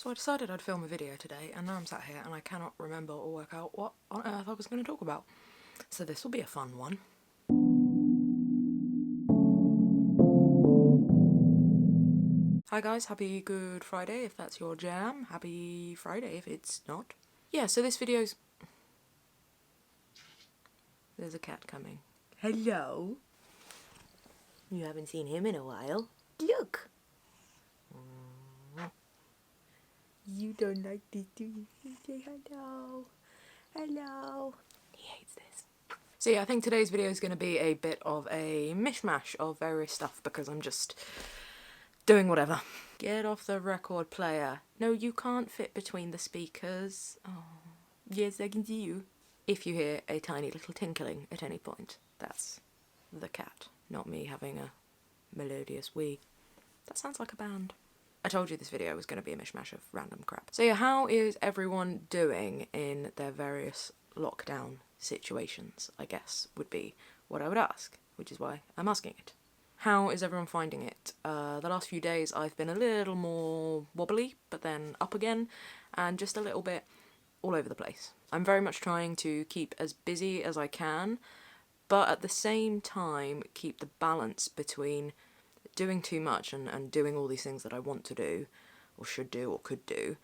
So I decided I'd film a video today, and now I'm sat here and I cannot remember or work out what on earth I was going to talk about. So this will be a fun one. Hi guys, happy Good Friday if that's your jam. Happy Friday if it's not. Yeah, so this video's... There's a cat coming. Hello. You haven't seen him in a while. Look. You don't like this, do you? Say hello. Hello. He hates this. So yeah, I think today's video is going to be a bit of a mishmash of various stuff because I'm just doing whatever. Get off the record player. No, you can't fit between the speakers. Oh, yes, I can see you. If you hear a tiny little tinkling at any point, that's the cat, not me having a melodious wee. That sounds like a band. I told you this video was going to be a mishmash of random crap. So yeah, how is everyone doing in their various lockdown situations, I guess, would be what I would ask, which is why I'm asking it. How is everyone finding it? The last few days I've been a little more wobbly, but then up again, and just a little bit all over the place. I'm very much trying to keep as busy as I can, but at the same time keep the balance between doing too much and doing all these things that I want to do, or should do, or could do,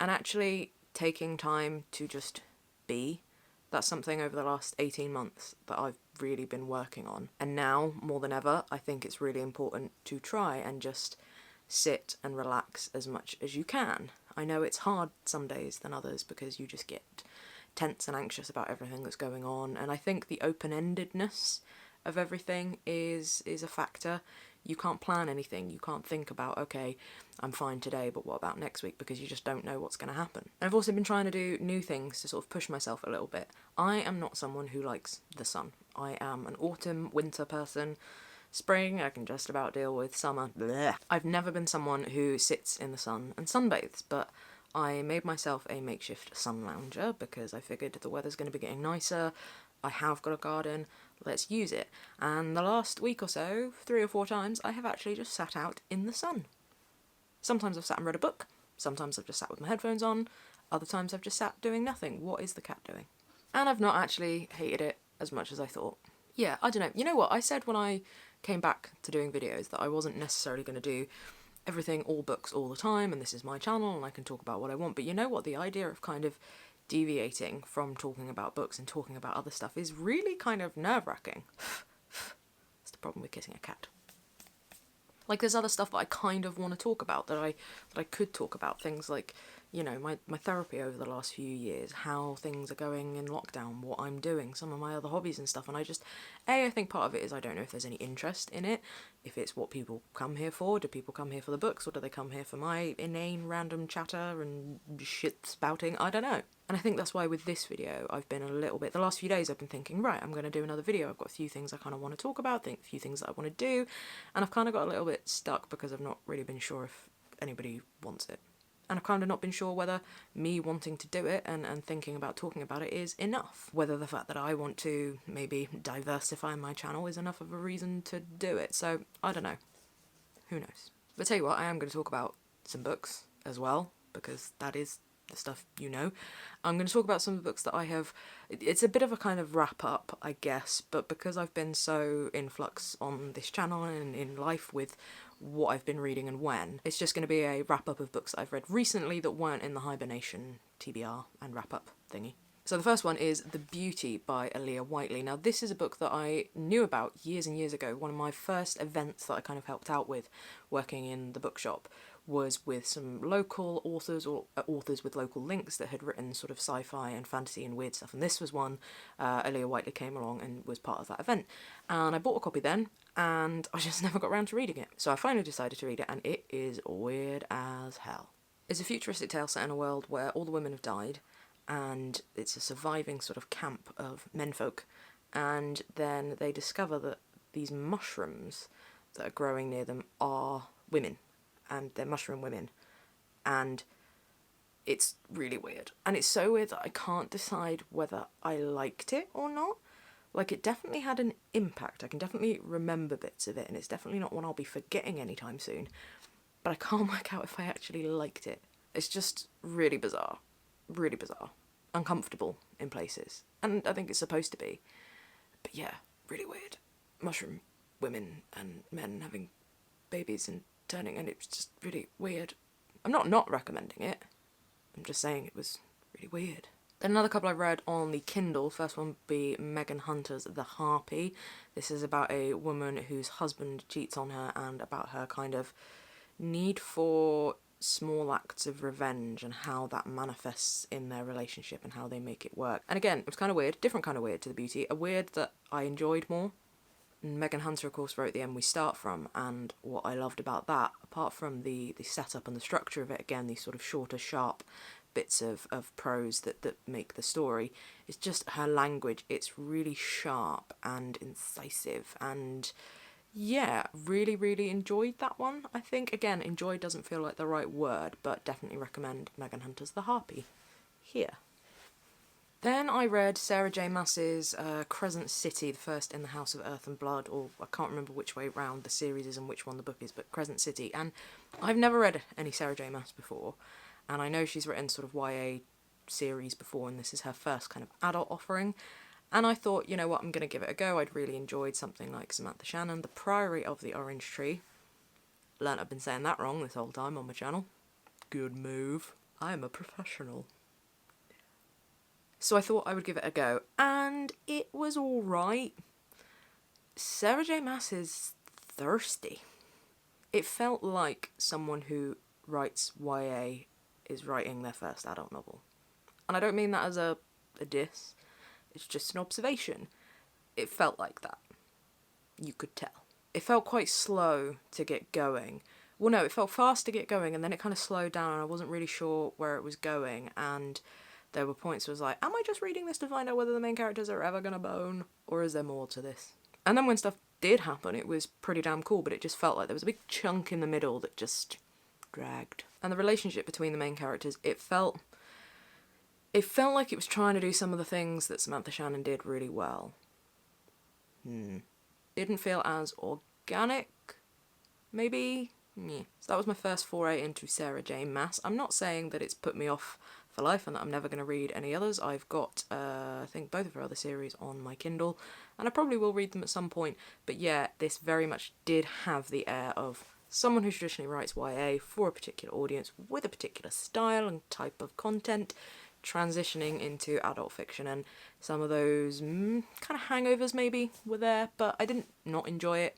and actually taking time to just be. That's something over the last 18 months that I've really been working on. And now, more than ever, I think it's really important to try and just sit and relax as much as you can. I know it's hard some days than others because you just get tense and anxious about everything that's going on, and I think the open-endedness of everything is a factor. You can't plan anything. You can't think about, okay, I'm fine today, but what about next week? Because you just don't know what's going to happen. I've also been trying to do new things to sort of push myself a little bit. I am not someone who likes the sun. I am an autumn, winter person. Spring, I can just about deal with. Summer, bleh. I've never been someone who sits in the sun and sunbathes, but I made myself a makeshift sun lounger because I figured the weather's going to be getting nicer. I have got a garden, let's use it. And the last week or so, 3 or 4 times, I have actually just sat out in the sun. Sometimes I've sat and read a book, sometimes I've just sat with my headphones on, other times I've just sat doing nothing. What is the cat doing? And I've not actually hated it as much as I thought. Yeah, I don't know. You know what? I said when I came back to doing videos that I wasn't necessarily going to do everything, all books, all the time, and this is my channel and I can talk about what I want. But you know what? The idea of kind of deviating from talking about books and talking about other stuff is really kind of nerve-wracking. That's the problem with kissing a cat. Like, there's other stuff that I kind of want to talk about, that I could talk about. Things like, you know, my therapy over the last few years, how things are going in lockdown, what I'm doing, some of my other hobbies and stuff. And I think part of it is I don't know if there's any interest in it, if it's what people come here for. Do people come here for the books, or do they come here for my inane random chatter and shit spouting? I don't know. And I think that's why with this video I've been a little bit, the last few days I've been thinking, right, I'm going to do another video. I've got a few things I kind of want to talk about, a few things that I want to do, and I've kind of got a little bit stuck because I've not really been sure if anybody wants it. And I've kind of not been sure whether me wanting to do it and thinking about talking about it is enough. Whether the fact that I want to maybe diversify my channel is enough of a reason to do it. So, I don't know. Who knows? But tell you what, I am going to talk about some books as well, because that is the stuff you know. I'm going to talk about some of the books that I have. It's a bit of a kind of wrap up, I guess, but because I've been so in flux on this channel and in life with what I've been reading and when, it's just going to be a wrap up of books that I've read recently that weren't in the hibernation TBR and wrap up thingy. So the first one is The Beauty by Aaliyah Whiteley. Now this is a book that I knew about years and years ago. One of my first events that I kind of helped out with working in the bookshop was with some local authors, or authors with local links that had written sort of sci-fi and fantasy and weird stuff, and this was one. Aaliyah Whiteley came along and was part of that event, and I bought a copy then, and I just never got around to reading it. So I finally decided to read it, and it is weird as hell. It's a futuristic tale set in a world where all the women have died, and it's a surviving sort of camp of menfolk, and then they discover that these mushrooms that are growing near them are women, and they're mushroom women, and it's really weird. And it's so weird that I can't decide whether I liked it or not. Like, it definitely had an impact. I can definitely remember bits of it, and it's definitely not one I'll be forgetting anytime soon, but I can't work out if I actually liked it. It's just really bizarre. Really bizarre. Uncomfortable in places. And I think it's supposed to be. But yeah, really weird. Mushroom women and men having babies and turning, and it's just really weird. I'm not recommending it. I'm just saying it was really weird. Then another couple I read on the Kindle. First one would be Megan Hunter's The Harpy. This is about a woman whose husband cheats on her and about her kind of need for small acts of revenge and how that manifests in their relationship and how they make it work. And again, it was kind of weird, different kind of weird to The Beauty, a weird that I enjoyed more. And Megan Hunter, of course, wrote The End We Start From, and what I loved about that, apart from the setup and the structure of it, again, these sort of shorter, sharp bits of prose that make the story, is just her language. It's really sharp and incisive, and yeah, really, really enjoyed that one. I think, again, enjoy doesn't feel like the right word, but definitely recommend Megan Hunter's The Harpy here. Then I read Sarah J Maas's Crescent City, the first in the House of Earth and Blood, or I can't remember which way round the series is and which one the book is, but Crescent City. And I've never read any Sarah J Maas before, and I know she's written sort of YA series before, and this is her first kind of adult offering. And I thought, you know what, I'm going to give it a go. I'd really enjoyed something like Samantha Shannon, The Priory of the Orange Tree. Learned I've been saying that wrong this whole time on my channel. Good move. I am a professional. So I thought I would give it a go, and it was alright. Sarah J Maas is thirsty. It felt like someone who writes YA is writing their first adult novel. And I don't mean that as a diss, it's just an observation. It felt like that. You could tell. It felt quite slow to get going. Well, no, it felt fast to get going, and then it kind of slowed down, and I wasn't really sure where it was going, and there were points where I was like, am I just reading this to find out whether the main characters are ever gonna bone, or is there more to this? And then when stuff did happen, it was pretty damn cool, but it just felt like there was a big chunk in the middle that just dragged. And the relationship between the main characters, it felt like it was trying to do some of the things that Samantha Shannon did really well. Didn't feel as organic, maybe? Yeah. So that was my first foray into Sarah J Maas. I'm not saying that it's put me off for life and that I'm never going to read any others. I've got, I think, both of her other series on my Kindle, and I probably will read them at some point. But yeah, this very much did have the air of someone who traditionally writes YA for a particular audience with a particular style and type of content, transitioning into adult fiction, and some of those kind of hangovers maybe were there, but I didn't not enjoy it.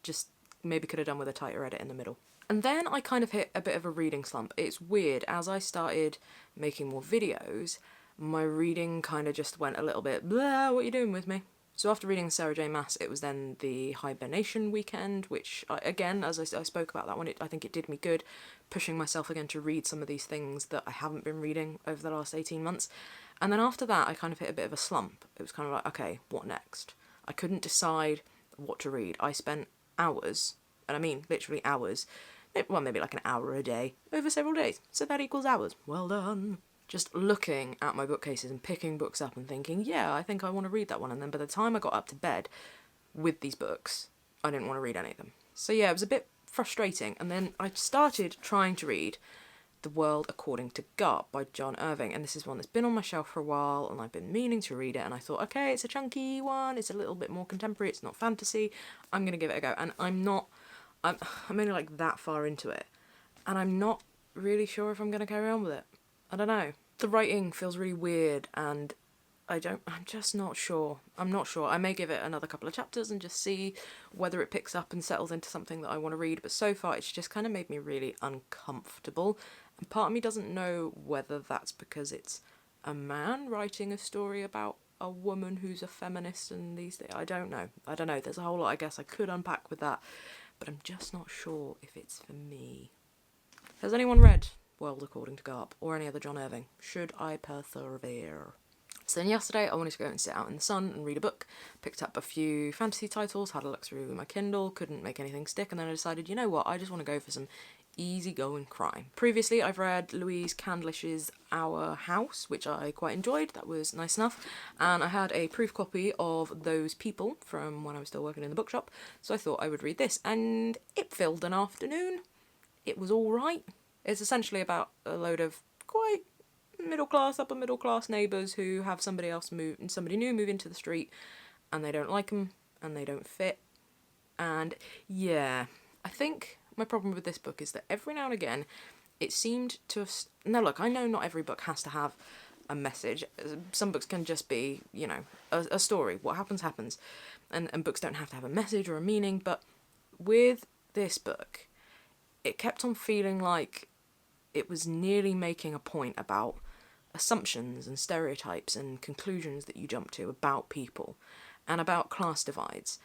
Just maybe could have done with a tighter edit in the middle. And then I kind of hit a bit of a reading slump. It's weird, as I started making more videos, my reading kind of just went a little bit, blah, what are you doing with me? So after reading Sarah J Maas, it was then the Hibernation weekend, which, again, as I spoke about that one, I think it did me good, pushing myself again to read some of these things that I haven't been reading over the last 18 months. And then after that, I kind of hit a bit of a slump. It was kind of like, okay, what next? I couldn't decide what to read. I spent hours, and I mean literally hours, well, maybe like an hour a day, over several days. So that equals hours. Well done. Just looking at my bookcases and picking books up and thinking, yeah, I think I want to read that one. And then by the time I got up to bed with these books, I didn't want to read any of them. So yeah, it was a bit frustrating. And then I started trying to read The World According to Garp by John Irving. And this is one that's been on my shelf for a while, and I've been meaning to read it. And I thought, okay, it's a chunky one. It's a little bit more contemporary. It's not fantasy. I'm going to give it a go. And I'm only like that far into it, and I'm not really sure if I'm going to carry on with it. I don't know. The writing feels really weird, and I'm just not sure. I'm not sure. I may give it another couple of chapters and just see whether it picks up and settles into something that I want to read, but so far it's just kind of made me really uncomfortable, and part of me doesn't know whether that's because it's a man writing a story about a woman who's a feminist and these things. I don't know. There's a whole lot I guess I could unpack with that, but I'm just not sure if it's for me. Has anyone read World According to Garp or any other John Irving? Should I persevere? So then yesterday I wanted to go and sit out in the sun and read a book, picked up a few fantasy titles, had a look through my Kindle, couldn't make anything stick, and then I decided, you know what, I just want to go for some easygoing crime. Previously I've read Louise Candlish's Our House, which I quite enjoyed. That was nice enough, and I had a proof copy of Those People from when I was still working in the bookshop, so I thought I would read this, and it filled an afternoon. It was alright. It's essentially about a load of quite middle class, upper middle class neighbours who have somebody new move into the street, and they don't like them, and they don't fit. And yeah, I think my problem with this book is that every now and again, it seemed to have... Now look, I know not every book has to have a message. Some books can just be, you know, a story. What happens, happens. And books don't have to have a message or a meaning, but with this book, it kept on feeling like it was nearly making a point about assumptions and stereotypes and conclusions that you jump to about people and about class divides.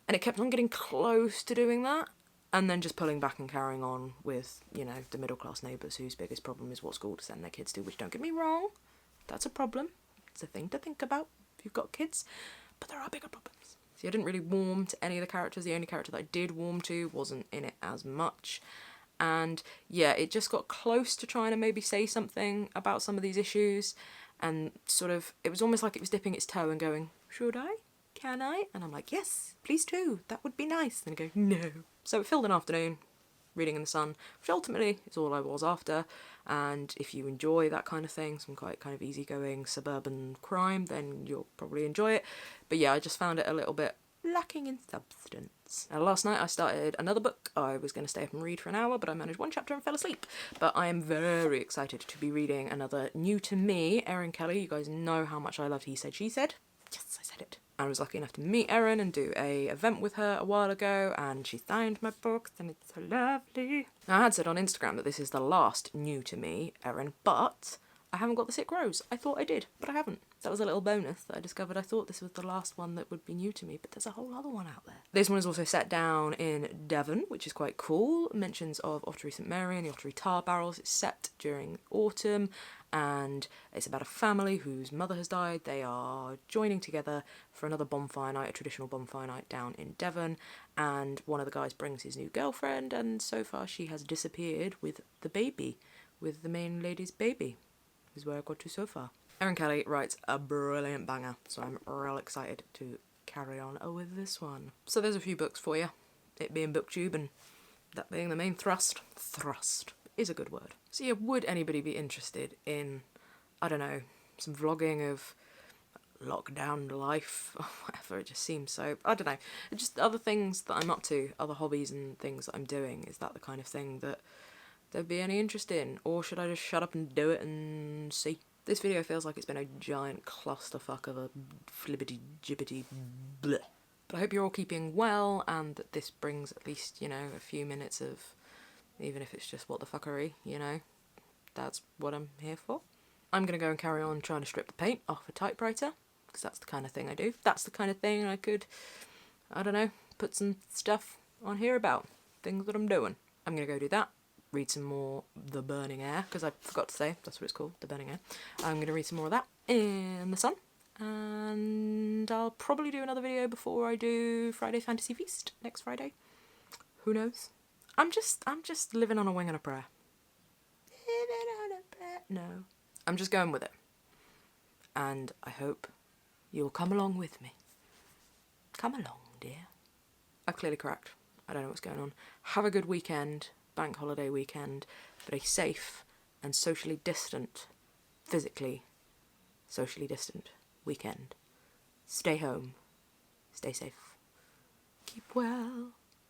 And it kept on getting close to doing that, and then just pulling back and carrying on with, you know, the middle class neighbours whose biggest problem is what school to send their kids to, which, don't get me wrong, that's a problem. It's a thing to think about if you've got kids, but there are bigger problems. See, I didn't really warm to any of the characters. The only character that I did warm to wasn't in it as much. And yeah, it just got close to trying to maybe say something about some of these issues, and sort of, it was almost like it was dipping its toe and going, should I? Can I? And I'm like, yes, please do. That would be nice. And I go, no. So it filled an afternoon reading in the sun, which ultimately is all I was after. And if you enjoy that kind of thing, some quite kind of easygoing suburban crime, then you'll probably enjoy it. But yeah, I just found it a little bit lacking in substance. Now, last night I started another book. I was going to stay up and read for an hour, but I managed one chapter and fell asleep. But I am very excited to be reading another new to me, Erin Kelly. You guys know how much I loved He Said, She Said. Yes, I said it. I was lucky enough to meet Erin and do a event with her a while ago, and she signed my books, and it's so lovely. Now, I had said on Instagram that this is the last new to me Erin, but I haven't got the Sick Rose. I thought I did, but I haven't. That was a little bonus that I discovered. I thought this was the last one that would be new to me, but there's a whole other one out there. This one is also set down in Devon, which is quite cool. Mentions of Ottery St Mary and the Ottery tar barrels. It's set during autumn, and it's about a family whose mother has died. They are joining together for another bonfire night, a traditional bonfire night down in Devon, and one of the guys brings his new girlfriend, and so far she has disappeared with the baby, with the main lady's baby, is where I got to so far. Erin Kelly writes a brilliant banger, so I'm real excited to carry on with this one. So there's a few books for you, it being booktube and that being the main thrust. Thrust is a good word. So yeah, would anybody be interested in, I don't know, some vlogging of lockdown life or whatever? It just seems so, I don't know, just other things that I'm up to, other hobbies and things that I'm doing. Is that the kind of thing that there'd be any interest in, or should I just shut up and do it and see? This video feels like it's been a giant clusterfuck of a flibbity jibbity bleh. But I hope you're all keeping well, and that this brings at least, you know, a few minutes of, even if it's just what the fuckery, you know, that's what I'm here for. I'm gonna go and carry on trying to strip the paint off a typewriter, because that's the kind of thing I do. That's the kind of thing I could, I don't know, put some stuff on here about, things that I'm doing. I'm gonna go do that. Read some more The Burning Air, because I forgot to say that's what it's called, The Burning Air. I'm going to read some more of that in the sun, and I'll probably do another video before I do Friday Fantasy Feast next Friday. Who knows? I'm just living on a wing and a prayer. Living on a prayer. No, I'm just going with it, and I hope you'll come along with me. Come along, dear. I've clearly cracked. I don't know what's going on. Have a good weekend. Bank holiday weekend, but a safe and socially distant, physically socially distant weekend. Stay home, stay safe, keep well.